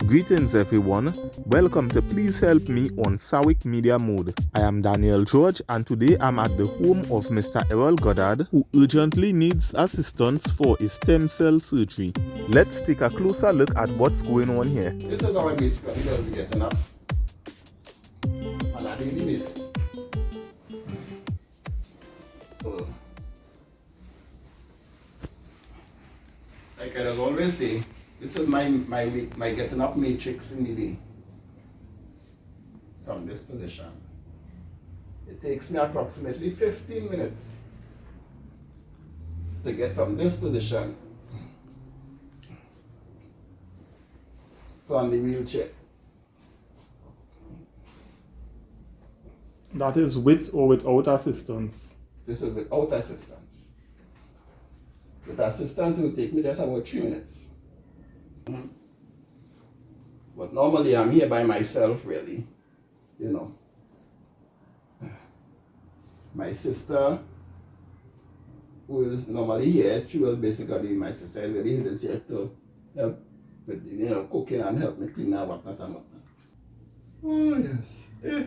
Greetings everyone, welcome to Please Help Me on Sawick Media Mode. I am Daniel George and today I'm at the home of Mr. Errol Goddard who urgently needs assistance for a stem cell surgery. Let's take a closer look at what's going on here. This is how I basically will be getting up on a daily basis. So, like I always say, this is my getting up matrix in the day. From this position. It takes me approximately 15 minutes to get from this position to on the wheelchair. That is with or without assistance? This is without assistance. With assistance, it will take me just about 3 minutes. But normally I'm here by myself, really. You know. My sister, who is normally here, she will basically, my sister is really here to help with, cooking and help me clean and whatnot and whatnot. Oh, yes. Yeah.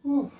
Ooh.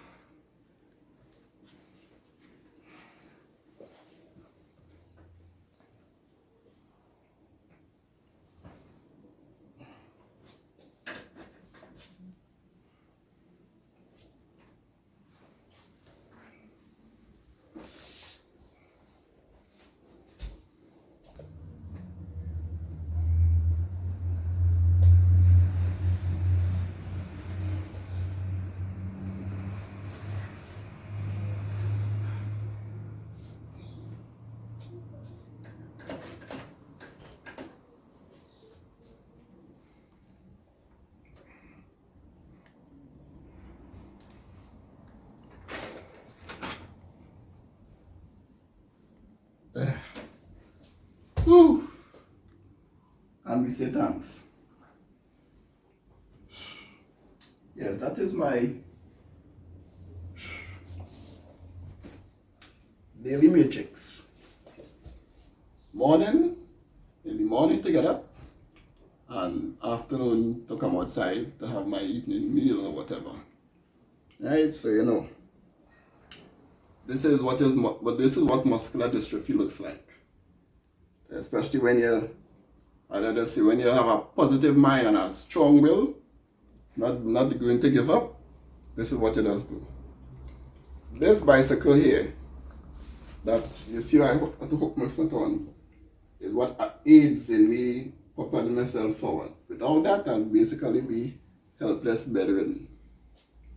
Whew. And we say thanks. Yes, that is my daily matrix. In the morning to get up, and afternoon to come outside to have my evening meal or whatever. Right, so this is what muscular dystrophy looks like. Especially when you have a positive mind and a strong will, not going to give up, this is what it does do. This bicycle here, that you see I have to hook my foot on, is what aids in me propelling myself forward. Without that, I'll basically be helpless, bedridden.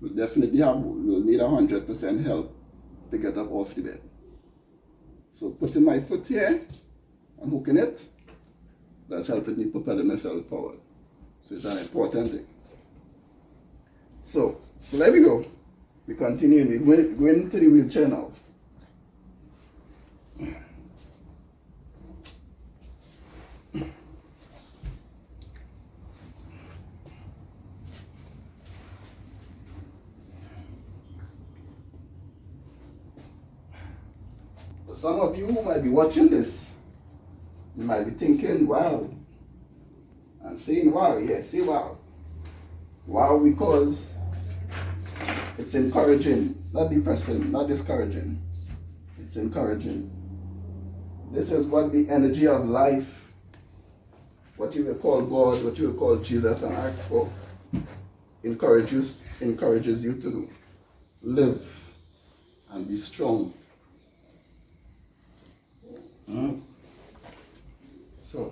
We'll need 100% help to get up off the bed. So putting my foot here, and hooking it, that's helping me propelling myself forward. So it's an important thing. So there we go. We continue. We're going to the wheelchair now. For some of you who might be watching this, you might be thinking, wow, and saying wow, yeah, say wow. Wow, because it's encouraging, not depressing, not discouraging. It's encouraging. This is what the energy of life, what you will call God, what you will call Jesus and ask for, encourages you to do. Live and be strong. So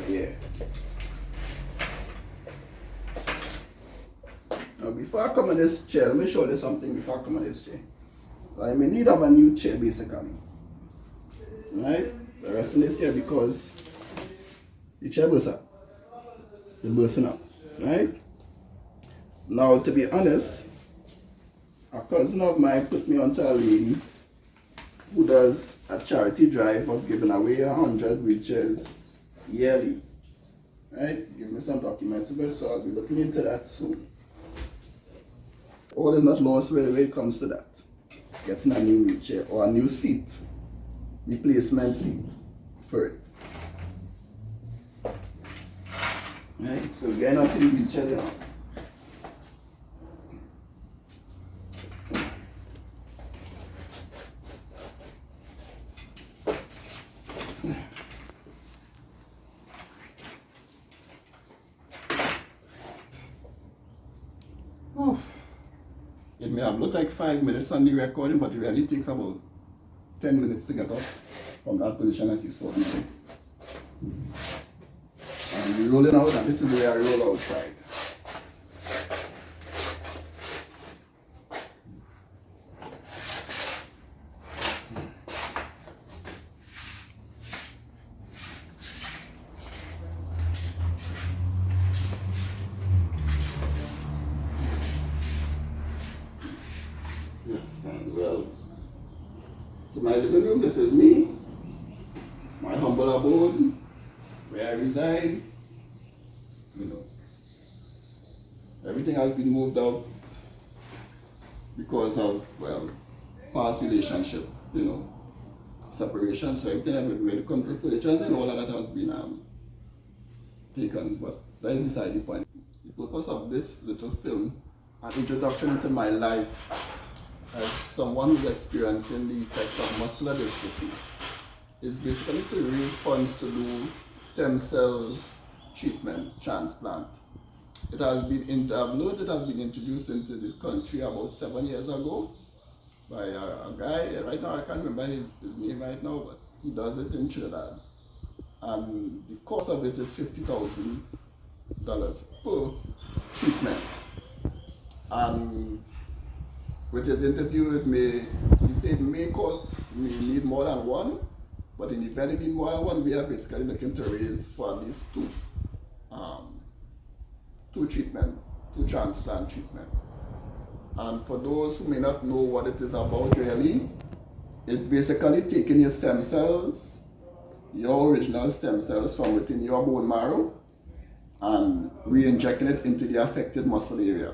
yeah. Now before I come on this chair, let me show you something before I come on this chair. I'm in need of a new chair basically. Right? So resting this here because the chair was up. It's bursting up, right? Now, to be honest, a cousin of mine put me onto a lady who does a charity drive of giving away 100 wheelchairs yearly. Right? Give me some documents about it, so I'll be looking into that soon. All is not lost when it comes to that. Getting a new wheelchair or a new seat, replacement seat for it. Right? So getting onto the wheelchair now. Oh. It may have looked like 5 minutes on the recording, but it really takes about 10 minutes to get up from that position that you saw me. And we're rolling out, and this is the way I roll outside. Yes, and well, so my living room, this is me, my humble abode, where I reside. You know, everything has been moved out because of, well, past relationship, you know, separation. So everything when it comes to furniture and all of that has been taken, but that is beside the point. The purpose of this little film, an introduction into my life as someone who's experiencing the effects of muscular dystrophy, is basically to raise funds to do stem cell treatment, transplant. It has been it has been introduced into this country about 7 years ago by a guy. Right now I can't remember his name right now, but he does it in Trinidad. And the cost of it is $50,000 per treatment. And with his interview with me, he said may need more than one, but in the event it need more than one, we are basically looking to raise for at least two transplant treatment. And for those who may not know what it is about really, it's basically taking your stem cells, your original stem cells from within your bone marrow, and re-injecting it into the affected muscle area.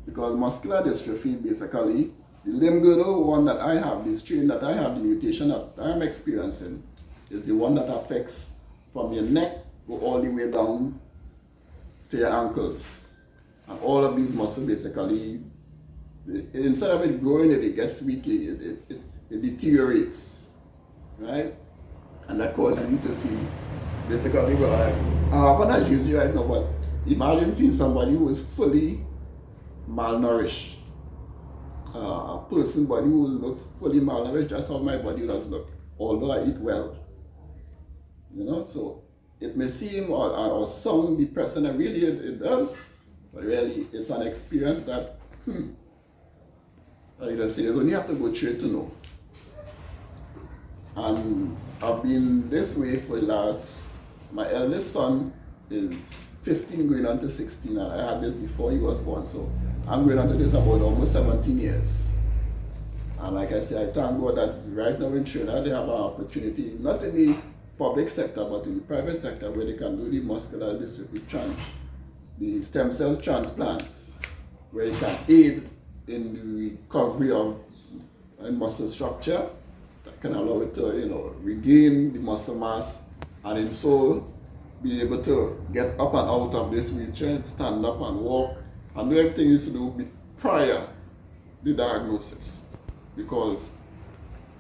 Because muscular dystrophy, basically, the limb girdle one that I have, the strain that I have, the mutation that I'm experiencing, is the one that affects from your neck, go all the way down to your ankles. And all of these muscles basically, instead of it growing, it gets weak, it deteriorates, right? And that causes you to see, basically, well, I haven't accused you right now, but imagine seeing somebody who is fully malnourished. A person body who looks fully malnourished, that's how my body does look, although I eat well. You know, so it may seem or sound depressing, and really it does, but really it's an experience that, I just say, you don't have to go through it to know. And I've been this way for my eldest son is 15 going on to 16, and I had this before he was born, so I'm going on to this about almost 17 years. And like I say, I thank God that right now in Trinidad they have an opportunity, not in the public sector, but in the private sector, where they can do the muscular dystrophy the stem cell transplant, where you can aid in the recovery of muscle structure, that can allow it to, regain the muscle mass, and in so be able to get up and out of this wheelchair, stand up and walk, and do everything you used to do prior the diagnosis. Because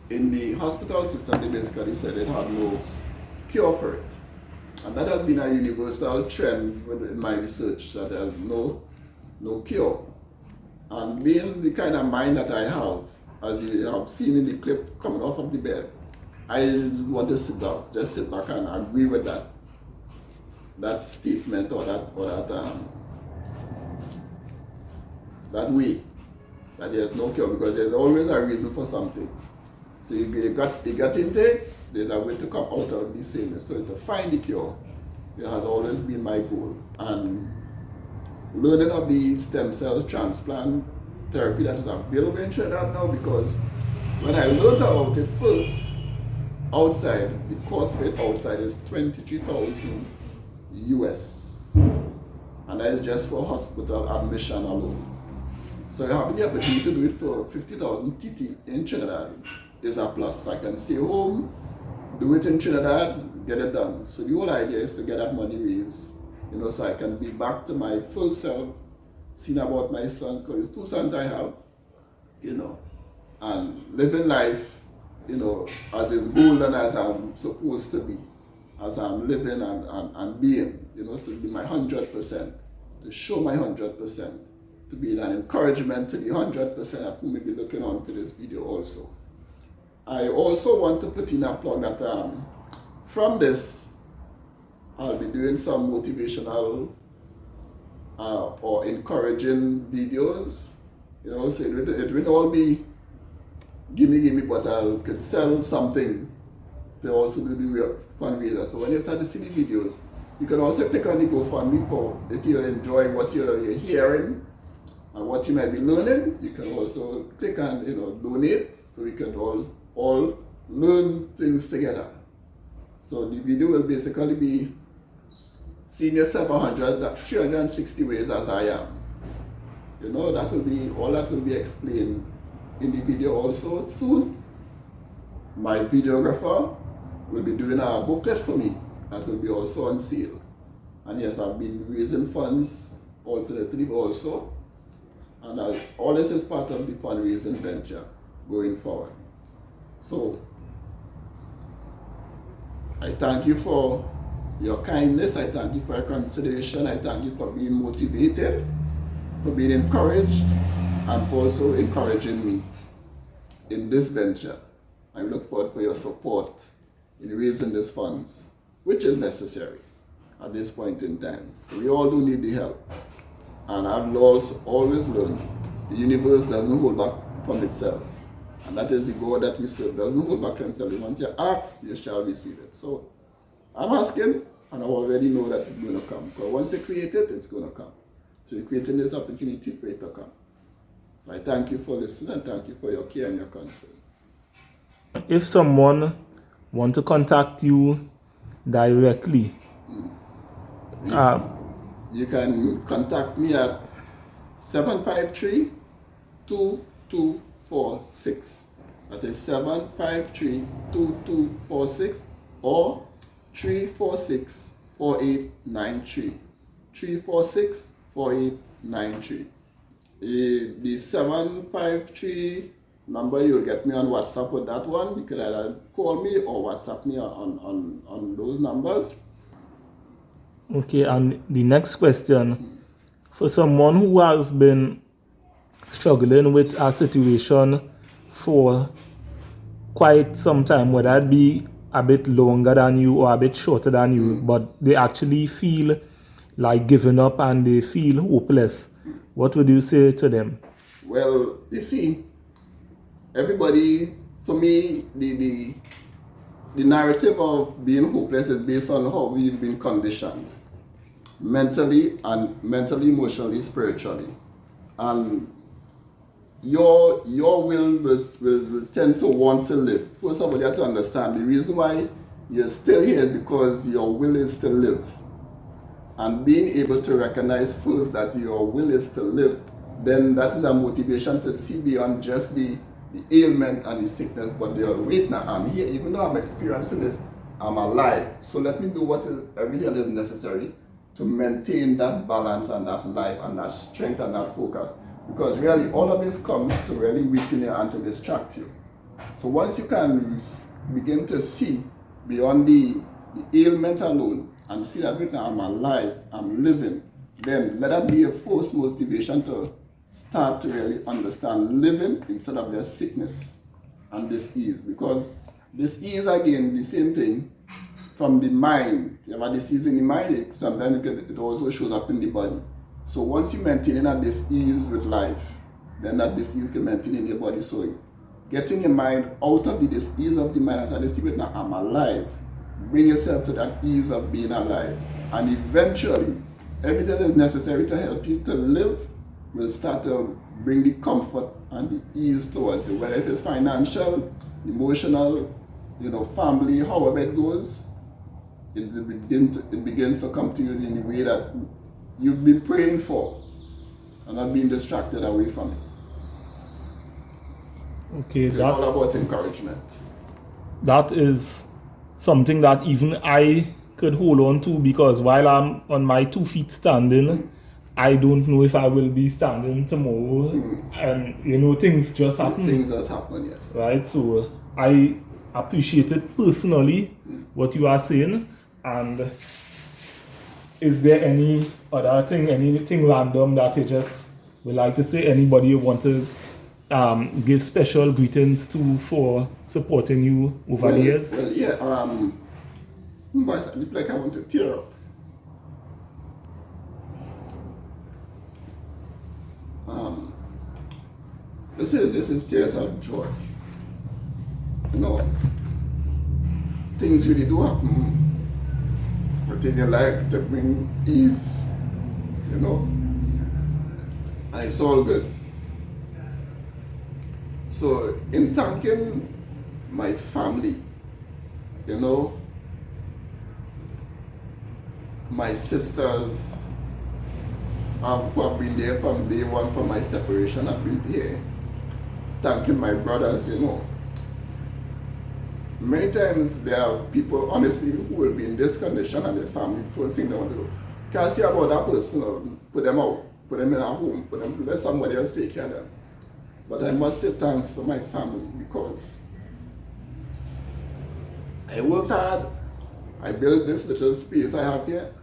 in the hospital system, they basically said it had no cure for it. And that has been a universal trend in my research, that there's no cure. And being the kind of mind that I have, as you have seen in the clip coming off of the bed, I want to just sit back and agree with that statement or that way, that there's no cure, because there's always a reason for something. So you got intake, there's a way to come out of this illness. So to find the cure, It has always been my goal. And learning of the stem cell transplant therapy that is available in Trinidad now, because when I learned about it first, outside, the cost for it outside is 23,000 US. And that is just for hospital admission alone. So having the opportunity to do it for 50,000 TT in Trinidad is a plus. So I can stay home, do it in Trinidad, get it done. So the whole idea is to get that money raised, so I can be back to my full self, seeing about my sons, because it's 2 sons I have, and living life, as is golden as I'm supposed to be, as I'm living and being, so to be my 100%, to show my 100%, to be an encouragement to the 100% of who may be looking on to this video also. I also want to put in a plug that from this, I'll be doing some motivational or encouraging videos, so it will all be gimme, but I could sell something to also do the fundraiser. So when you start to see the videos, you can also click on the GoFundMe for, if you're enjoying what you're hearing and what you might be learning, you can also click on, donate, so we can all learn things together. So the video will basically be seeing yourself 360 ways as I am. All that will be explained in the video also soon. My videographer will be doing a booklet for me that will be also on sale. And yes, I've been raising funds alternatively also. And all this is part of the fundraising venture going forward. So, I thank you for your kindness. I thank you for your consideration. I thank you for being motivated, for being encouraged, and for also encouraging me in this venture. I look forward for your support in raising these funds, which is necessary at this point in time. We all do need the help. And I've always learned the universe doesn't hold back from itself. And that is the God that we serve, doesn't hold back himself. Once you ask, you shall receive it. So I'm asking, and I already know that it's going to come. Because once you create it, it's going to come. So you're creating this opportunity for it to come. So I thank you for listening, and thank you for your care and your concern. If someone wants to contact you directly, you can contact me at 753-2246. That is 753-2246 or 346-4893. 346-4893. The 753 number, you'll get me on WhatsApp with that one. You can either call me or WhatsApp me on those numbers. Okay, and the next question, for someone who has been struggling with a situation for quite some time, whether it be a bit longer than you or a bit shorter than you, but they actually feel like giving up and they feel hopeless, what would you say to them? Well, you see, everybody, for me, the narrative of being hopeless is based on how we've been conditioned, mentally, emotionally, spiritually. And your will tend to want to live. First of all, you have to understand the reason why you're still here is because your will is to live. And being able to recognize first that your will is to live, then that is a motivation to see beyond just the ailment and the sickness, but wait now, I'm here, even though I'm experiencing this, I'm alive. So let me do everything that is necessary to maintain that balance and that life and that strength and that focus. Because really, all of this comes to really weaken you and to distract you. So once you can begin to see beyond the ailment alone and see that right now I'm alive, I'm living, then let that be your first motivation to start to really understand living instead of just sickness and disease. Because disease, again, the same thing from the mind. You have a disease in the mind, sometimes it also shows up in the body. So once you maintain that disease with life, then that disease can maintain in your body. So getting your mind out of the disease of the mind and say, see, now I'm alive. Bring yourself to that ease of being alive. And eventually, everything that is necessary to help you to live will start to bring the comfort and the ease towards you, whether it is financial, emotional, family, however it goes, it begins to come to you in the way that you've been praying for and not being distracted away from it. Okay, It's all about encouragement. That is something that even I could hold on to, because while I'm on my 2 feet standing, I don't know if I will be standing tomorrow. And things just happen. Things just happen, yes. Right, so I appreciate it personally, what you are saying. And is there any other thing, anything random that you just would like to say? Anybody you want to give special greetings to for supporting you over the years? Well, yeah, but I look like I want to tear up. This is tears of joy. Things really do happen within your life to bring ease, and it's all good. So in thanking my family, my sisters who have been there from day one from my separation, have been there. Thanking my brothers, Many times there are people, honestly, who will be in this condition and their family, first thing they want to do, can't say about that person, or put them out, put them in a home, let somebody else take care of them. But I must say thanks to my family, because I worked hard, I built this little space I have here,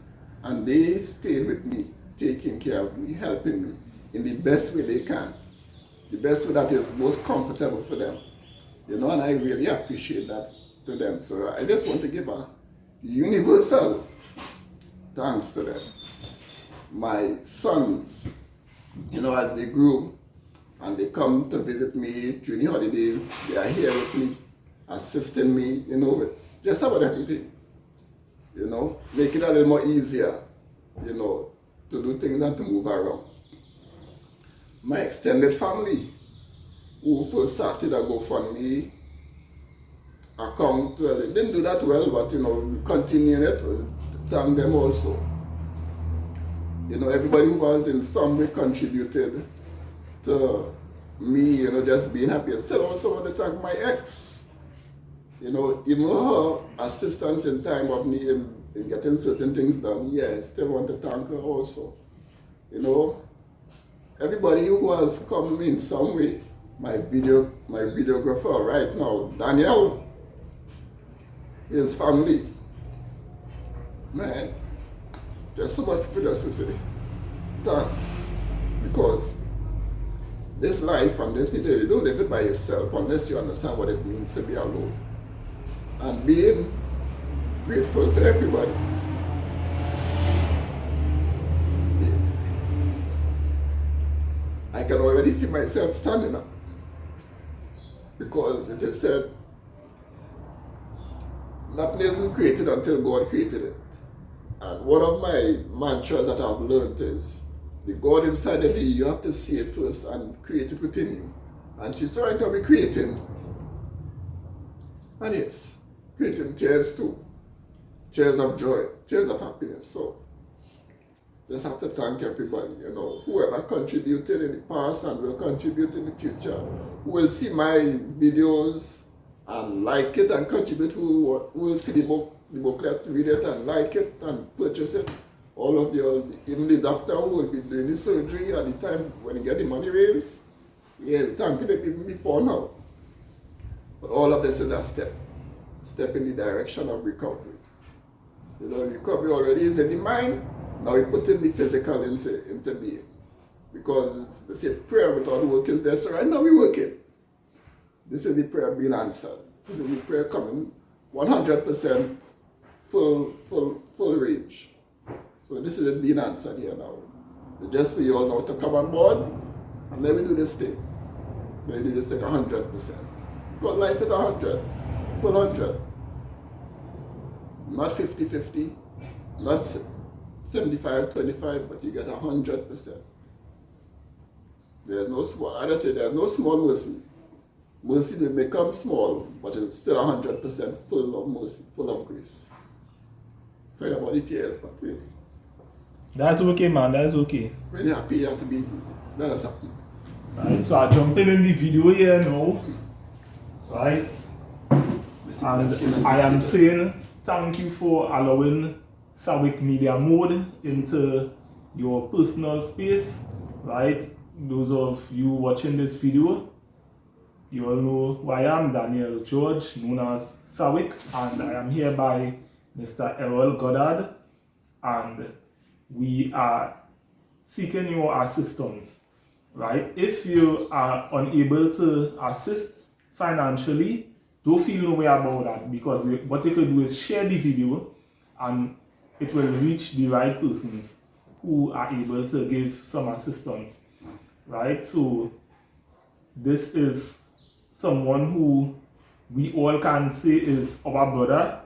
and they stayed with me, taking care of me, helping me in the best way they can. The best way that is most comfortable for them. And I really appreciate that to them. So I just want to give a universal thanks to them. My sons, as they grew and they come to visit me during the holidays, they are here with me, assisting me, with just about everything. Make it a little more easier, to do things and to move around. My extended family, who first started a GoFundMe account, well, they didn't do that well, but continuing it, thank them also. Everybody who was in some way contributed to me, just being happy. I still also want to thank my ex. Even her assistance in time of need in getting certain things done, I still want to thank her also. Everybody who has come in some way, my videographer right now, Daniel, his family, man, there's so much productivity. Thanks, because this life and this video, you don't live it by yourself unless you understand what it means to be alone. And being grateful to everybody. I can already see myself standing up, because it is said, nothing isn't created until God created it. And one of my mantras that I've learned is, the God inside of you have to see it first and create it within you. And she's trying to be creating. And yes, creating tears too. Tears of joy, tears of happiness. So, just have to thank everybody, whoever contributed in the past and will contribute in the future, who will see my videos and like it and contribute, who will see the booklet, read it and like it and purchase it. All of you, even the doctor who will be doing the surgery at the time when you get the money raised, thank you even before now. But all of this is a step in the direction of recovery. Recovery already is in the mind. Now we put in the physical into being. Because they say prayer without work is dead. So right now we working. This is the prayer being answered. This is the prayer coming 100% full range. So this is it being answered here now. So just for you all now to come on board and let me do this thing. Let me do this thing 100%. Because life is 100, full 100. Not 50-50, not 75-25, but you get 100%. There's no small, as I say, there's no small mercy. Mercy will become small, but it's still 100% full of mercy, full of grace. Sorry about the tears, but really. That's okay, man, that's okay. Really happy you have to be, that has happened. Right, so I'm jumping in the video here now. Right? And I am saying thank you for allowing Sawick Media Mode into your personal space. Right? Those of you watching this video, you all know who I am, Daniel George, known as Sawick, and I am here by Mr. Errol Goddard, and we are seeking your assistance. Right? If you are unable to assist financially, don't feel no way about that, because what you could do is share the video and it will reach the right persons who are able to give some assistance. Right? So this is someone who we all can say is our brother.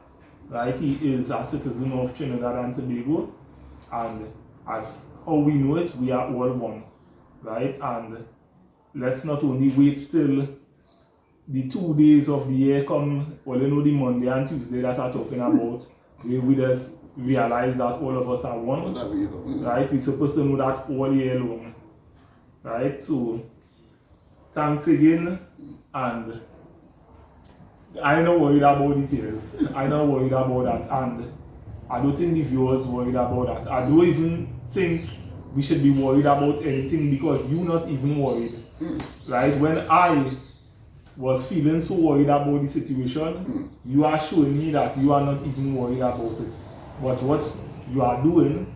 Right? He is a citizen of Trinidad and Tobago, and as how we know it, we are all one. Right? And let's not only wait till the 2 days of the year come, well, you know, the Monday and Tuesday that I'm talking about, we just realize that all of us are one. Right? We're supposed to know that all year long. Right? So thanks again, and I'm not worried about details. I'm not worried about that, and I don't think the viewers worried about that. I don't even think we should be worried about anything, because you're not even worried. Right? When I was feeling so worried about the situation, you are showing me that you are not even worried about it. But what you are doing,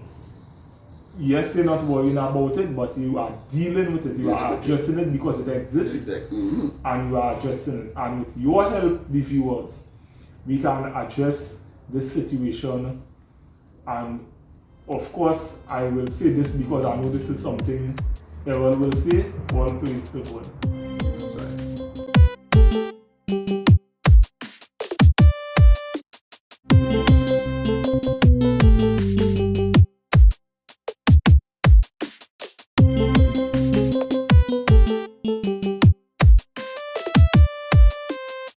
yes, you're not worrying about it, but you are dealing with it. You are addressing it because it exists, and you are addressing it. And with your help, the viewers, we can address this situation. And of course, I will say this because I know this is something Errol will say. All praise to God.